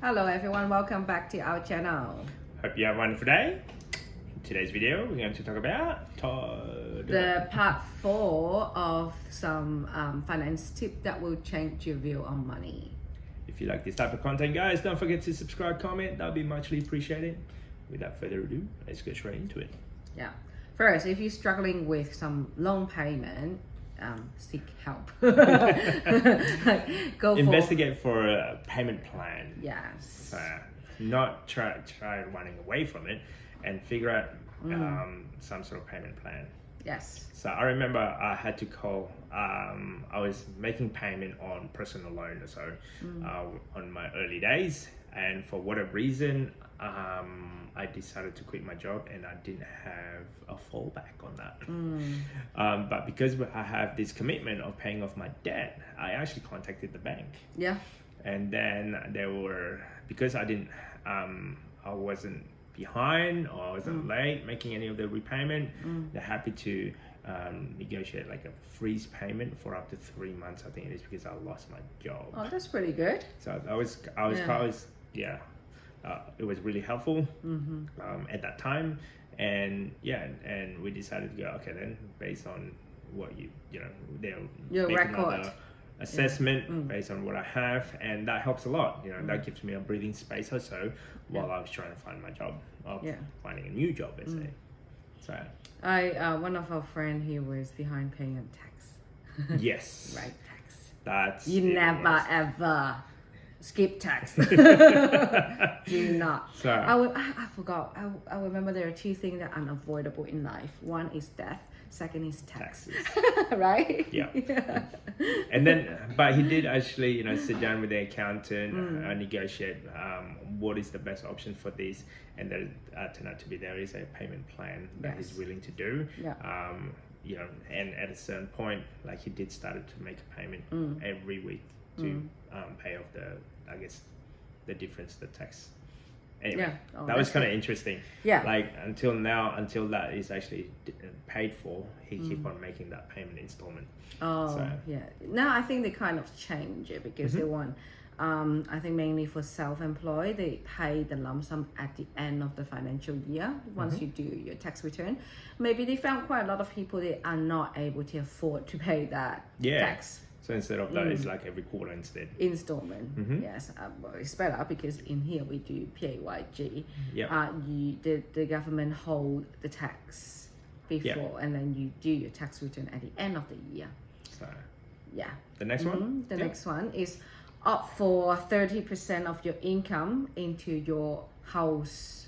Hello everyone, welcome back to our channel. Hope you have a wonderful day. In today's video, we're going to talk about The part 4 of some finance tip that will change your view on money. If you like this type of content, guys, don't forget to subscribe, comment. That'll be muchly appreciated. Without further ado, let's get straight into it. Yeah. First, if you're struggling with some loan payment, seek help. Investigate for a payment plan. Yes. So, not try running away from it, and figure out some sort of payment plan. Yes. So I remember I had to call. I was making payment on personal loan, so on my early days, and for whatever reason, I decided to quit my job, and I didn't have a fallback on that. But because I have this commitment of paying off my debt, I actually contacted the bank. Yeah. And then they were, because I didn't, I wasn't behind or I wasn't late making any of the repayment, they're happy to negotiate like a freeze payment for up to 3 months. I think it is, because I lost my job. Oh, that's pretty good. So I was it was really helpful at that time, and we decided to go, okay, then based on what they'll Your make record. another assessment based on what I have, and that helps a lot. That gives me a breathing space or so while I was trying to find my job, finding a new job, let's say. So one of our friend, he was behind paying a tax. yes, Right, tax. that's You it, never yes. ever skip tax. Do not. So I forgot. I remember there are two things that are unavoidable in life. One is death. Second is tax. taxes. Right? Yeah. And then, but he did actually, sit down with the accountant, negotiate what is the best option for this, and there turned out to be there is a payment plan that he's willing to do. Yeah. And at a certain point, like, he did started to make a payment every week to pay off the difference, the tax. Anyway, that was kind of interesting. Yeah. Like, until that is actually paid for, he keep on making that payment installment. Oh, so, yeah. Now I think they kind of change it because they want, I think mainly for self-employed, they pay the lump sum at the end of the financial year once you do your tax return. Maybe they found quite a lot of people that are not able to afford to pay that tax. So instead of that, it's like every quarter instead. Installment, yes. Well, it's better because in here we do PAYG. Yeah. The government hold the tax before, and then you do your tax return at the end of the year. So yeah. The next one. The next one is opt for 30% of your income into your house.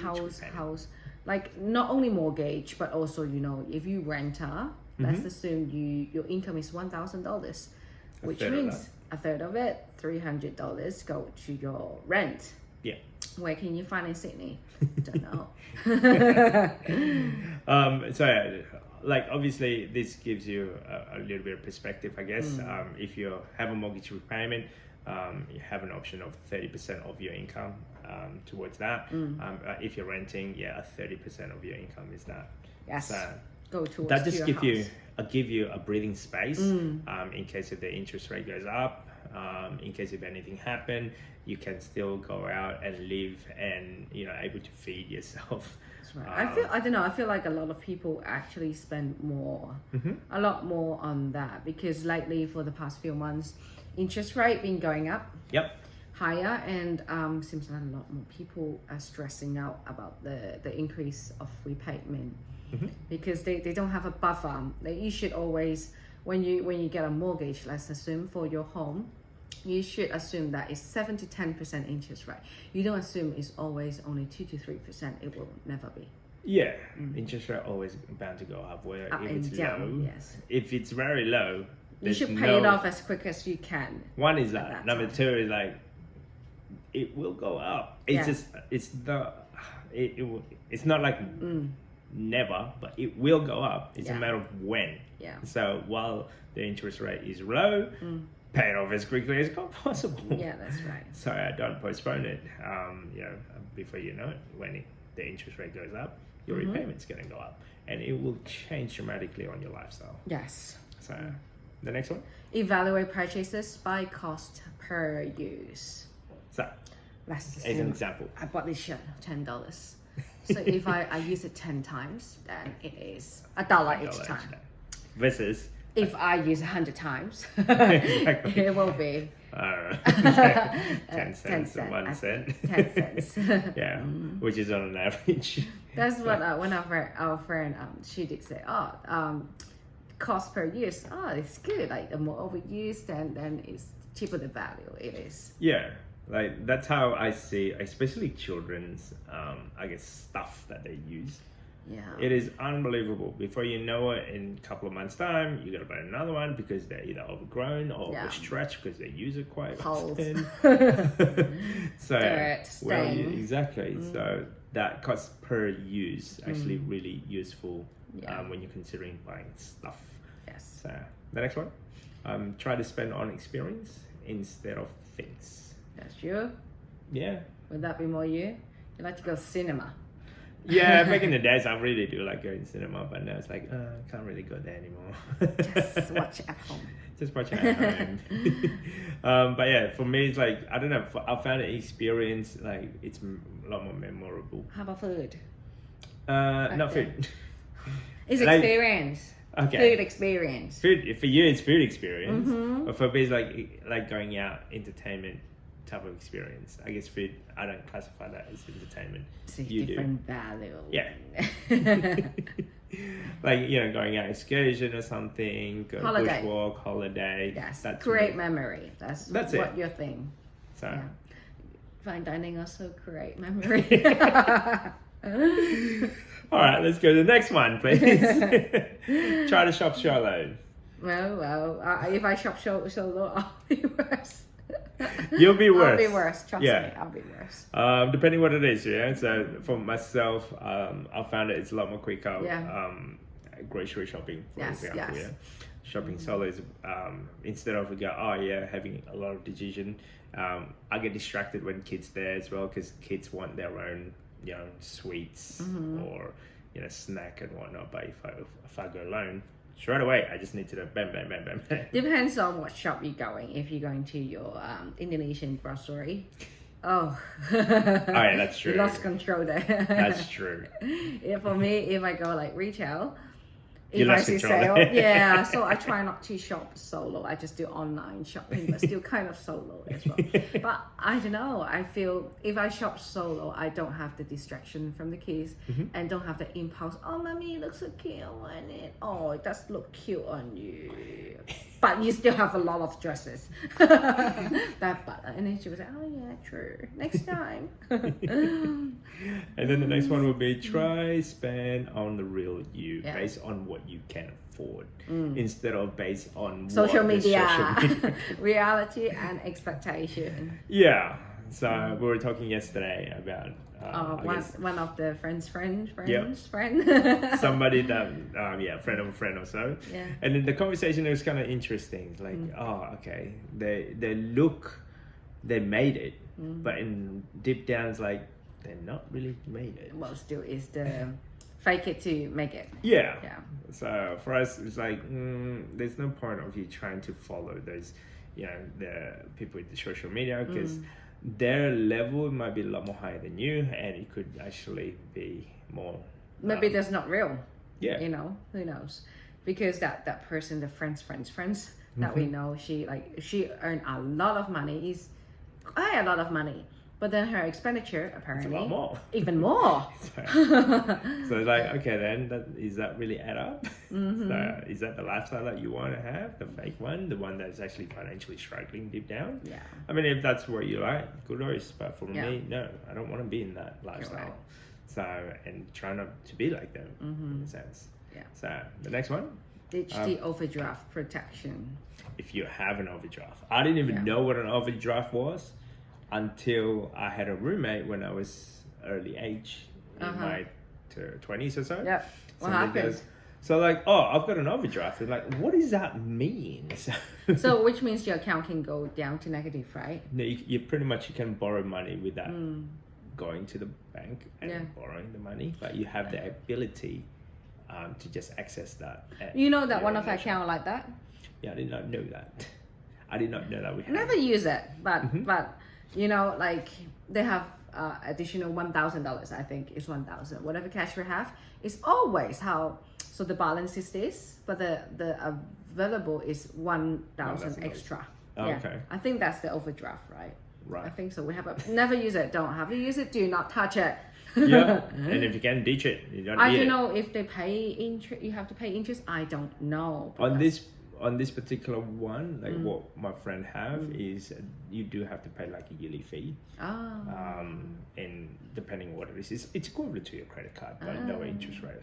House. Like, not only mortgage, but also if you renter. Let's assume your income is $1,000, which means a third of it, $300, go to your rent. Yeah. Where can you find in Sydney? Don't know. So, like, obviously, this gives you a little bit of perspective, I guess. If you have a mortgage repayment, you have an option of 30% of your income towards that. If you're renting, a 30% of your income is that. Yes. So, go towards that just give you a breathing space in case if the interest rate goes up, in case if anything happen, you can still go out and live and able to feed yourself. That's right. I feel like a lot of people actually spend a lot more on that, because lately for the past few months, interest rate been going up. Yep. Higher, and seems like a lot more people are stressing out about the increase of repayment. Because they don't have a buffer. You should always, when you get a mortgage, let's assume for your home, you should assume that it's 7 to 10% interest rate. You don't assume it's always only 2 to 3%. It will never be. Yeah, interest rate always bound to go up. Where Up if and it's down, low, yes. if it's very low, You should pay it off as quick as you can. One is that. Number two is like, it will go up. It's just it's not like never, but it will go up. It's a matter of when. Yeah. So while the interest rate is low, pay it off as quickly as possible. Yeah, that's right. So don't postpone it. Before you know it, when the interest rate goes up, your repayment's going to go up, and it will change dramatically on your lifestyle. Yes. So the next one. Evaluate purchases by cost per use. So, Let's as an assume example. I bought this shirt $10. So if I use it 10 times, then it is $1 each $1 time. Versus, If I use 100 times, Exactly. it will be 10 cents or 1 cent. 10 cents. Yeah, which is on an average. That's what one of our friend, she did say, cost per use, it's good. Like the more we use, then it's cheaper the value it is. Yeah, like that's how I see, especially children's, I guess, stuff that they use. Yeah. It is unbelievable. Before you know it, in a couple of months' time, you gotta buy another one because they're either overgrown or overstretched because they use it quite often. So, Dirt, stain. exactly. So that cost per use actually really useful when you're considering buying stuff. Yes. So the next one, try to spend on experience instead of things. That's you. Yeah. Would that be more you? You like to go cinema. Yeah, back in the days, I really do like going to cinema, but now it's like, I can't really go there anymore. Just watch at home. Just watch it at home. But yeah, for me, it's like, I don't know, I found the experience, like, it's a lot more memorable. How about food? Not food. It's Like- experience. Okay. Food experience. Food, for you, it's food experience. Mm-hmm. But for me, it's like going out, entertainment type of experience. I guess food, I don't classify that as entertainment. It's a You different value. Yeah. Like, you know, going out excursion or something, go Holiday. bushwalk, holiday. Yes. That's Great memory. That's That's what it. your thing. So, Yeah. Fine dining also great memory. all right, let's go to the next one, please. Try to shop solo. Well, if I shop solo, I'll be worse. You'll be worse. I'll be worse. Trust Yeah. me, I'll be worse. Depending what it is, yeah. So for myself, I found that it's a lot more quicker. Yeah. Grocery shopping, for Yes, example. yes. Yeah. Shopping solo is instead of having a lot of decision. I get distracted when kids there as well because kids want their own, sweets or snack and whatnot. But if I go alone, straight away I just need to do bam bam bam bam. bam. Depends on what shop you're going. If you're going to your Indonesian grocery, oh yeah, that's true. You lost control there. That's true. For me, if I go like retail, You if I lost see control. sale, yeah. So I try not to shop solo. I just do online shopping, but still kind of solo as well. But I don't know. I feel if I shop solo, I don't have the distraction from the kids and don't have the impulse. Oh, mommy, it looks so cute. I want it. Oh, it does look cute on you. But you still have a lot of dresses. And then she was like, oh yeah, true. Next time. And then the next one would be try spend on the real you Yeah. based on what you can afford instead of based on Social what the media, social media. reality and expectation. Yeah. So we were talking yesterday about One of the friends' friend. somebody that friend of a friend or so. Yeah. And then the conversation was kind of interesting. It's like, okay, they look, they made it, but in deep down it's like they're not really made it. Well, still is the fake it to make it. Yeah. Yeah. So for us, it's like there's no point of you trying to follow those, the people with the social media because their level might be a lot more higher than you, and it could actually be more. Maybe that's not real. Yeah. Who knows? Because that person, the friends that we know, she earned a lot of money. Is a lot of money. But then her expenditure apparently a lot more. Even more. So it's like, okay, then is that really add up? So is that the lifestyle that you want to have, the fake one, the one that's actually financially struggling deep down? Yeah. I mean, if that's what you like, good choice. But for me, no, I don't want to be in that lifestyle. Right. So and try not to be like them in a sense. Yeah. So the next one. Ditch the overdraft protection. If you have an overdraft, I didn't even know what an overdraft was until I had a roommate when I was early age in my 20s or so. Yeah. What happened? So like, I've got an overdraft. And like, what does that mean? So which means your account can go down to negative, right? No, you pretty much you can borrow money without going to the bank and borrowing the money, but you have the ability to just access that. You know that one of our account like that? Yeah, I did not know that. I did not know that we had. Never use it, but you know, like they have additional $1,000. I think is 1,000. Whatever cash we have is always how. So the balance is this, but the available is 1,000 extra. Oh, yeah. okay. I think that's the overdraft, right? Right. I think so. We have never use it. Don't have to use it. Do not touch it. Yeah. And if you can ditch it, you don't I need don't it. know if they pay interest. You have to pay interest. I don't know. On this particular one, like what my friend have is you do have to pay like a yearly fee. And depending on what it is, it's equivalent to your credit card, but lower interest rate.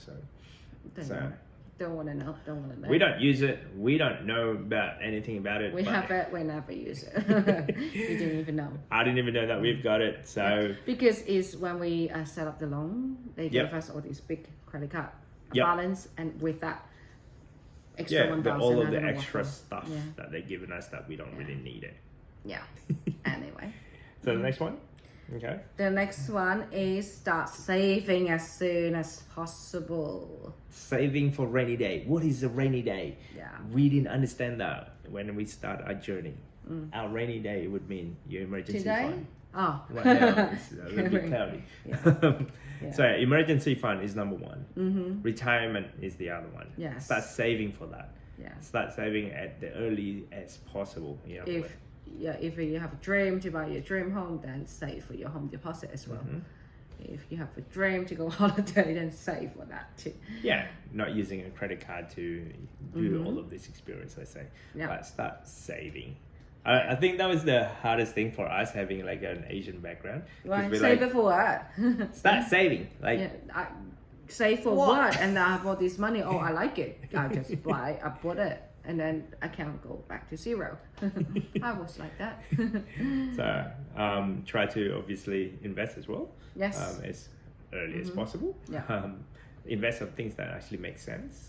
Don't want to know. Don't want to know. We don't use it. We don't know about anything about it. We have it. We never use it. We didn't even know. I didn't even know that we've got it. So because it's when we set up the loan, they gave us all these big credit card balance, and with that extra 1,000, all of the extra stuff that they're giving us that we don't really need it. Yeah. Anyway. So the next one. Okay. The next one is start saving as soon as possible. Saving for rainy day. What is a rainy day? Yeah. We didn't understand that when we start our journey. Our rainy day would mean your emergency fund. Oh. Right now it's a little bit cloudy. Yeah. So emergency fund is number one. Retirement is the other one. Yes. Start saving for that. Yeah. Start saving at the early as possible. You know, if you have a dream to buy your dream home, then save for your home deposit as well. If you have a dream to go holiday, then save for that too. Yeah, not using a credit card to do all of this experience, I say. Yeah. But start saving. I think that was the hardest thing for us having like an Asian background. Right, save it for what? Start saving. Like save for what? And I have all this money. Oh, I like it. I just buy. I bought it. And then account go back to zero. I was like that. So try to obviously invest as well. Yes. As early as possible. Yeah. Invest on things that actually make sense.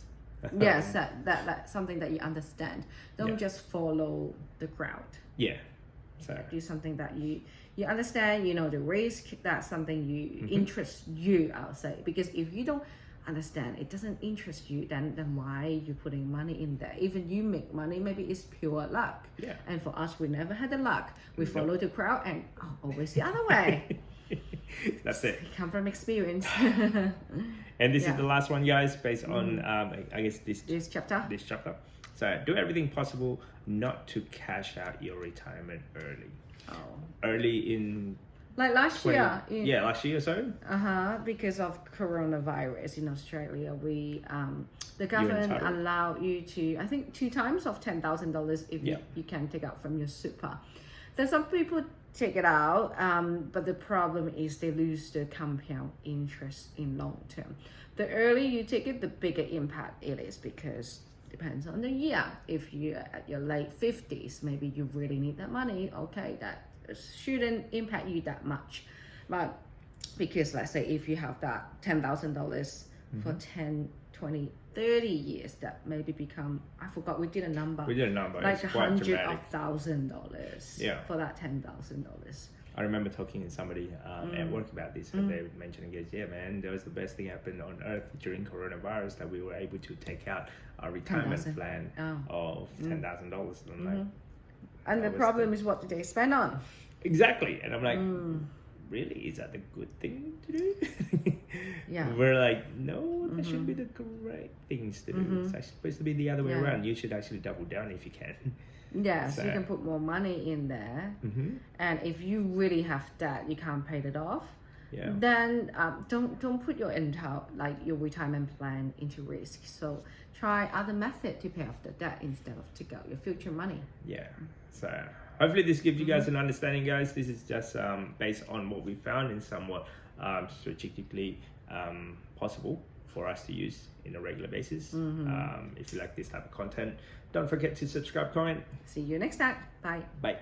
Yes, that's something that you understand. Don't just follow the crowd. Yeah. So do something that you understand. You know the risk. That's something you interests you. I'll say, because if you don't understand, it doesn't interest you, then why are you putting money in there? Even you make money, maybe it's pure luck. Yeah. And for us, we never had the luck. We follow the crowd and always the other way. That's it. Come from experience. And this is the last one, guys, based on I guess this chapter. This chapter. So do everything possible not to cash out your retirement early. Early in like last year. Last year or so. Because of coronavirus in Australia, we the government allow you to, I think, 2 times of $10,000 if you can take out from your super. Then some people take it out, but the problem is they lose the compound interest in long term. The earlier you take it, the bigger impact it is, because depends on the year. If you're at your late 50s, maybe you really need that money. Okay, that shouldn't impact you that much. But because let's say if you have that $10,000 for 10, 20, 30 years, that maybe become, I forgot, we did a number. Like $100,000 for that $10,000. I remember talking to somebody at work about this, and they were mentioning it. Yeah, man, that was the best thing happened on earth during coronavirus, that we were able to take out our retirement plan of $10,000. And I'm like, and the problem is, what do they spend on? Exactly. And I'm like, really? Is that the good thing to do? Yeah. We're like, no, that should be the correct things to do. It's actually supposed to be the other way around. You should actually double down if you can. Yes, you can put more money in there. And if you really have debt, you can't pay it off. Then don't put your entire, like your retirement plan into risk. So try other method to pay off the debt instead of take out your future money. Yeah. So hopefully this gives you guys an understanding, guys. This is just based on what we found and somewhat strategically possible for us to use in a regular basis. If you like this type of content, don't forget to subscribe, comment. See you next time. Bye. Bye.